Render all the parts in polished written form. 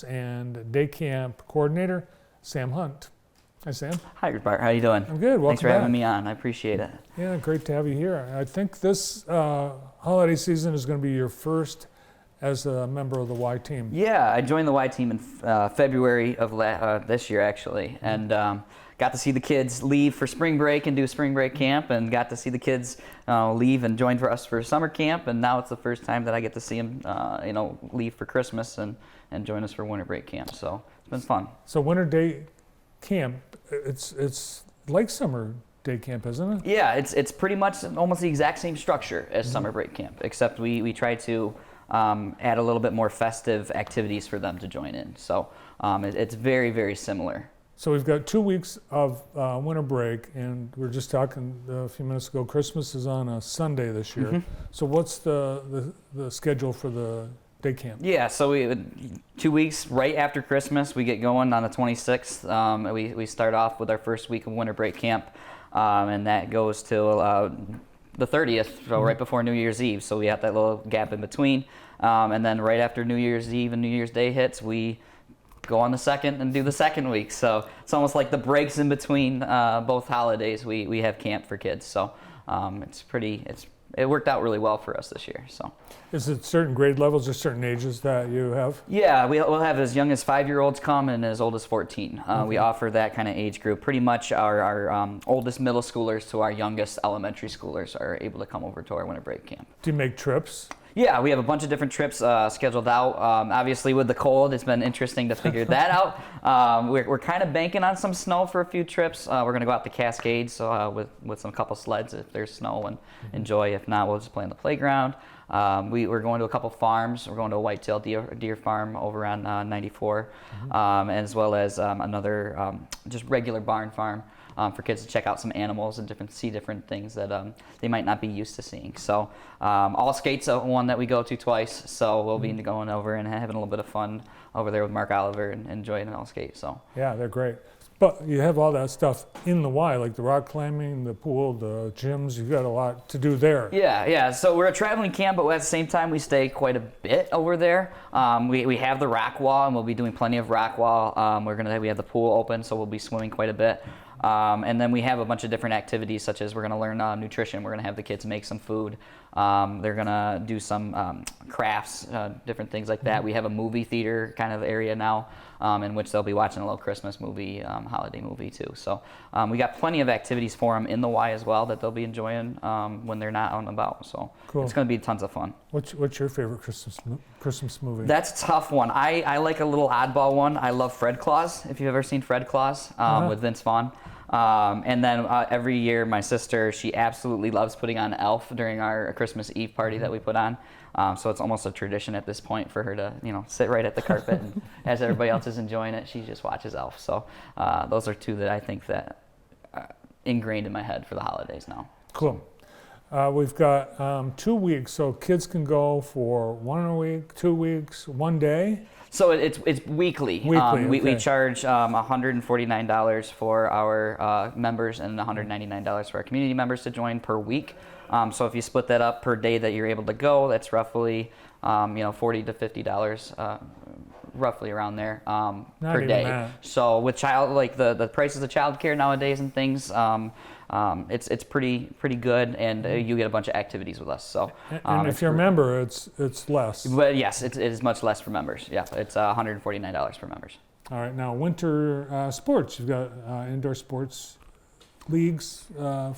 and Day Camp Coordinator, Sam Hunt. Hi, Sam. Hi, Bart. How you doing? I'm good. Welcome Thanks for back. having me on. I appreciate it. Yeah, great to have you here. I think this holiday season is going to be your first as a member of the Y team. Yeah, I joined the Y team in February of this year, actually, and got to see the kids leave for spring break and do spring break camp, and got to see the kids leave and join for us for summer camp, and now it's the first time that I get to see them, leave for Christmas and join us for winter break camp. So it's been fun. So winter day camp, it's like summer day camp, isn't it? Yeah, it's pretty much almost the exact same structure as summer break camp, except we try to add a little bit more festive activities for them to join in. So it's very, very similar. So we've got 2 weeks of winter break, and we were just talking a few minutes ago, Christmas is on a Sunday this year. So what's the schedule for the day camp? Yeah, so 2 weeks right after Christmas, we get going on the 26th. We start off with our first week of winter break camp, and that goes till the 30th, so right before New Year's Eve. So we have that little gap in between, and then right after New Year's Eve and New Year's Day hits, we go on the second and do the second week. So it's almost like the breaks in between both holidays. We have camp for kids. So it worked out really well for us this year. So, is it certain grade levels or certain ages that you have? Yeah, we'll have as young as 5-year-olds come and as old as 14. We offer that kind of age group. Pretty much our oldest middle schoolers to our youngest elementary schoolers are able to come over to our winter break camp. Do you make trips? Yeah, we have a bunch of different trips scheduled out. Obviously, with the cold, it's been interesting to figure that out. We're kind of banking on some snow for a few trips. We're going to go out to Cascades with some couple sleds if there's snow and enjoy. If not, we'll just play on the playground. We're going to a couple farms. We're going to a whitetail deer farm over on 94, as well as another just regular barn farm. For kids to check out some animals and see different things that they might not be used to seeing. So All Skates are one that we go to twice, so we'll be going over and having a little bit of fun over there with Mark Oliver and enjoying an All Skate. So yeah, they're great. But you have all that stuff in the Y, like the rock climbing, the pool, the gyms. You've got a lot to do there. Yeah. So we're a traveling camp, but at the same time, we stay quite a bit over there. We have the rock wall, and we'll be doing plenty of rock wall. We have the pool open, so we'll be swimming quite a bit. And then we have a bunch of different activities, such as we're going to learn nutrition. We're going to have the kids make some food. They're going to do some crafts, different things like that. We have a movie theater kind of area now, in which they'll be watching a little Christmas movie, holiday movie too. So we got plenty of activities for them in the Y as well that they'll be enjoying when they're not out and about. So cool. It's going to be tons of fun. What's your favorite Christmas movie? That's a tough one. I like a little oddball one. I love Fred Claus, if you've ever seen Fred Claus with Vince Vaughn. And then every year, my sister, she absolutely loves putting on Elf during our Christmas Eve party that we put on. So it's almost a tradition at this point for her to, sit right at the carpet, and as everybody else is enjoying it, she just watches Elf. So those are two that I think that ingrained in my head for the holidays now. Cool. We've got 2 weeks, so kids can go for 1 a week, 2 weeks, 1 day. So it's weekly. Okay. We charge $149 for our members and $199 for our community members to join per week. So if you split that up per day that you're able to go, that's roughly $40 to $50, roughly around there per day. That. So with the prices of childcare nowadays and things, it's pretty good, and you get a bunch of activities with us. So and if you're a member, it's less. But yes, it is much less for members. Yeah, it's $149 for members. All right, now winter sports. You've got indoor sports leagues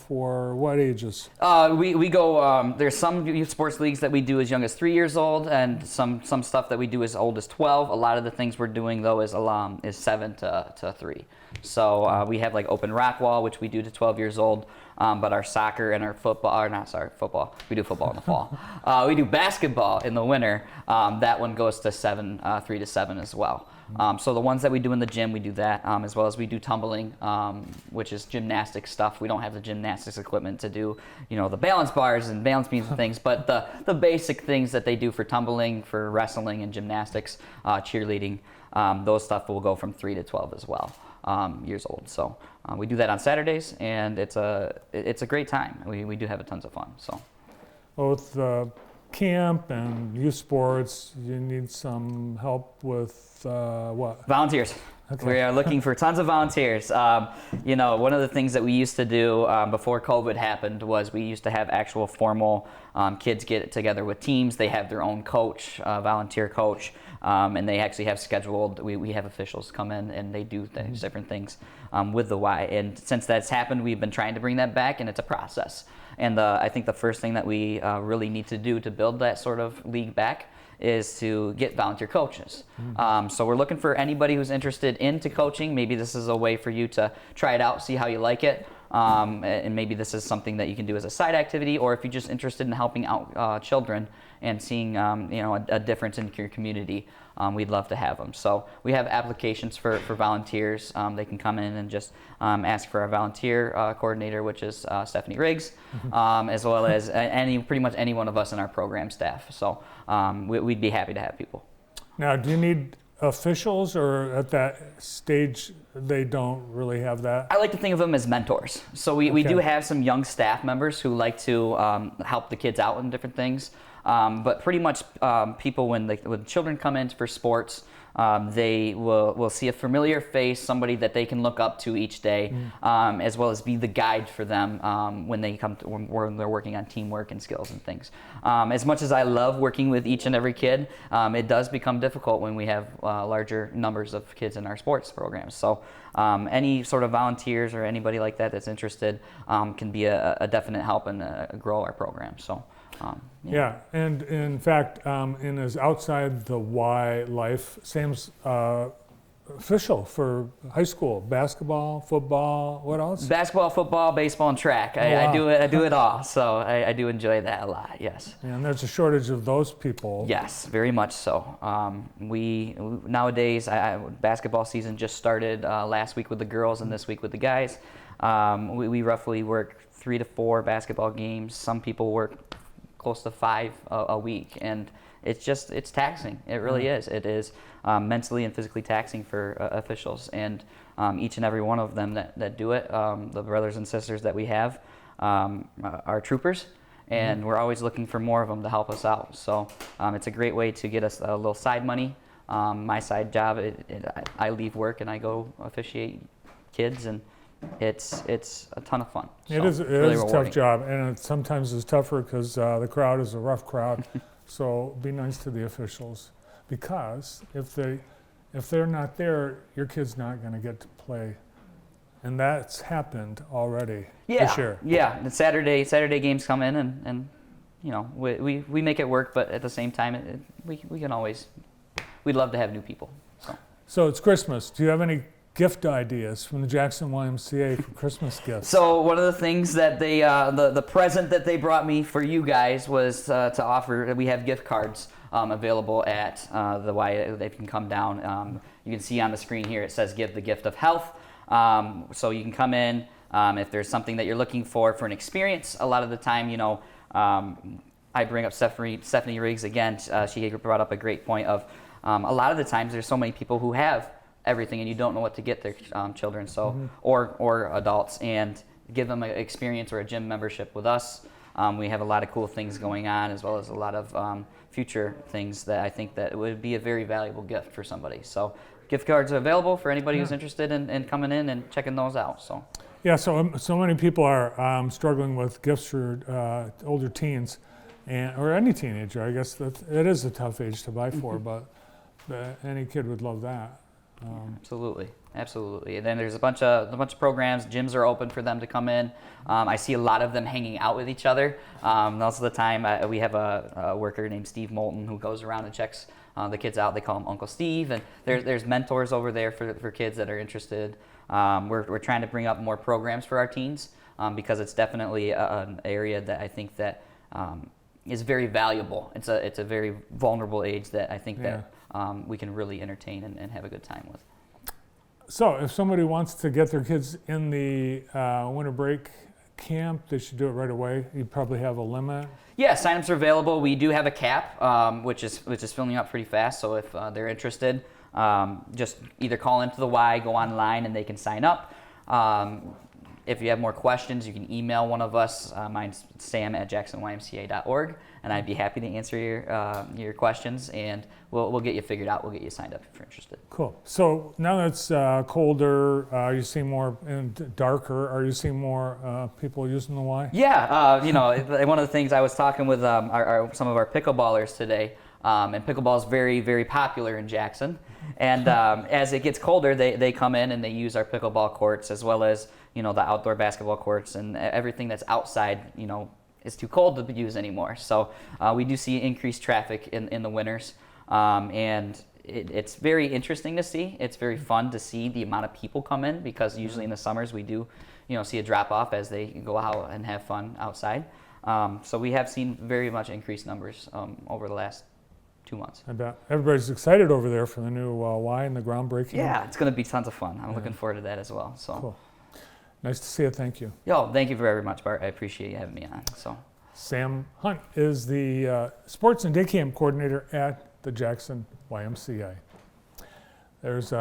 for what ages? We go. There's some youth sports leagues that we do as young as 3 years old, and some stuff that we do as old as 12. A lot of the things we're doing though is 7 to 3. So we have like open rock wall, which we do to 12 years old. But our soccer and our football. We do football in the fall. We do basketball in the winter. That one goes to 3 to 7 as well. So the ones that we do in the gym, we do that, as well as we do tumbling, which is gymnastic stuff. We don't have the gymnastics equipment to do, the balance bars and balance beams and things, but the basic things that they do for tumbling, for wrestling and gymnastics, cheerleading, those stuff will go from 3 to 12 as well, years old. So we do that on Saturdays, and it's a great time. We do have tons of fun. So. Well, with camp and youth sports. You need some help with what? Volunteers. Okay. We are looking for tons of volunteers. One of the things that we used to do before COVID happened was we used to have actual formal kids get together with teams. They have their own coach, volunteer coach, and they actually have scheduled, we have officials come in and they do different things with the Y. And since that's happened, we've been trying to bring that back, and it's a process. And I think the first thing that we really need to do to build that sort of league back is to get volunteer coaches. So we're looking for anybody who's interested into coaching. Maybe this is a way for you to try it out, see how you like it, and maybe this is something that you can do as a side activity, or if you're just interested in helping out children and seeing a difference in your community, we'd love to have them. So we have applications for volunteers. They can come in and just ask for our volunteer coordinator, which is Stephanie Riggs, as well as pretty much any one of us in our program staff. So we'd be happy to have people. Now, do you need officials, or at that stage they don't really have that? I like to think of them as mentors. So we do have some young staff members who like to help the kids out in different things. But pretty much people, when children come in for sports, they will see a familiar face, somebody that they can look up to each day, as well as be the guide for them when they're working on teamwork and skills and things. As much as I love working with each and every kid, it does become difficult when we have larger numbers of kids in our sports programs. So any sort of volunteers or anybody like that that's interested can be a definite help and grow our program. So. Yeah, and in fact, in his outside the Y life, Sam's official for high school, basketball, football, what else? Basketball, football, baseball, and track. I do it all, so I do enjoy that a lot, yes. And there's a shortage of those people. Yes, very much so. Nowadays, basketball season just started last week with the girls and this week with the guys. We roughly work 3 to 4 basketball games. Some people work close to 5 a week, and it's taxing. It really is. It is mentally and physically taxing for officials, and each and every one of them that do it, the brothers and sisters that we have, are troopers, and we're always looking for more of them to help us out. So it's a great way to get us a little side money. My side job, I leave work and I go officiate kids, and it's a ton of fun. It is a tough job, and sometimes it's tougher because the crowd is a rough crowd. So be nice to the officials, because if they're not there, your kid's not going to get to play, and that's happened already this year. Yeah. The Saturday games come in, and we make it work, but at the same time, we can always, we'd love to have new people. So it's Christmas. Do you have any gift ideas from the Jackson YMCA for Christmas gifts? So one of the things that they, the present that they brought me for you guys was to offer. We have gift cards available at the Y. They can come down. You can see on the screen here it says "Give the gift of health." So you can come in if there's something that you're looking for an experience. A lot of the time, I bring up Stephanie Riggs again. She brought up a great point of a lot of the times there's so many people who have everything and you don't know what to get their children, so or adults, and give them an experience or a gym membership with us. We have a lot of cool things going on, as well as a lot of future things that I think that would be a very valuable gift for somebody. So gift cards are available for anybody who's interested in coming in and checking those out. So yeah, so many people are struggling with gifts for older teens, or any teenager. I guess that it is a tough age to buy for, but any kid would love that. Absolutely. And then there's a bunch of programs. Gyms are open for them to come in. I see a lot of them hanging out with each other. Most of the time, we have a worker named Steve Moulton who goes around and checks the kids out. They call him Uncle Steve. And there's mentors over there for kids that are interested. We're trying to bring up more programs for our teens because it's definitely an area that I think that is very valuable. It's a very vulnerable age that I think that we can really entertain and have a good time with. So if somebody wants to get their kids in the winter break camp, they should do it right away. You probably have a limit. Yeah, signups are available. We do have a cap, which is filling up pretty fast. So if they're interested, just either call into the Y, go online, and they can sign up. If you have more questions, you can email one of us. Mine's sam@jacksonymca.org, and I'd be happy to answer your questions, and we'll get you figured out. We'll get you signed up if you're interested. Cool. So now that it's colder, are you seeing more and darker? Are you seeing more people using the Y? Yeah, one of the things I was talking with some of our pickleballers today, and pickleball is very, very popular in Jackson. And as it gets colder, they come in and they use our pickleball courts, as well as the outdoor basketball courts, and everything that's outside is too cold to use anymore. So we do see increased traffic in the winters, and it's very interesting to see. It's very fun to see the amount of people come in, because usually in the summers we do see a drop off as they go out and have fun outside. So we have seen very much increased numbers over the last 2 months. I bet everybody's excited over there for the new Y and the groundbreaking. Yeah, it's going to be tons of fun. I'm looking forward to that as well. So cool. Nice to see you. Thank you. Yo, thank you very much, Bart. I appreciate you having me on. So Sam Hunt is the sports and day camp coordinator at the Jackson YMCA. There's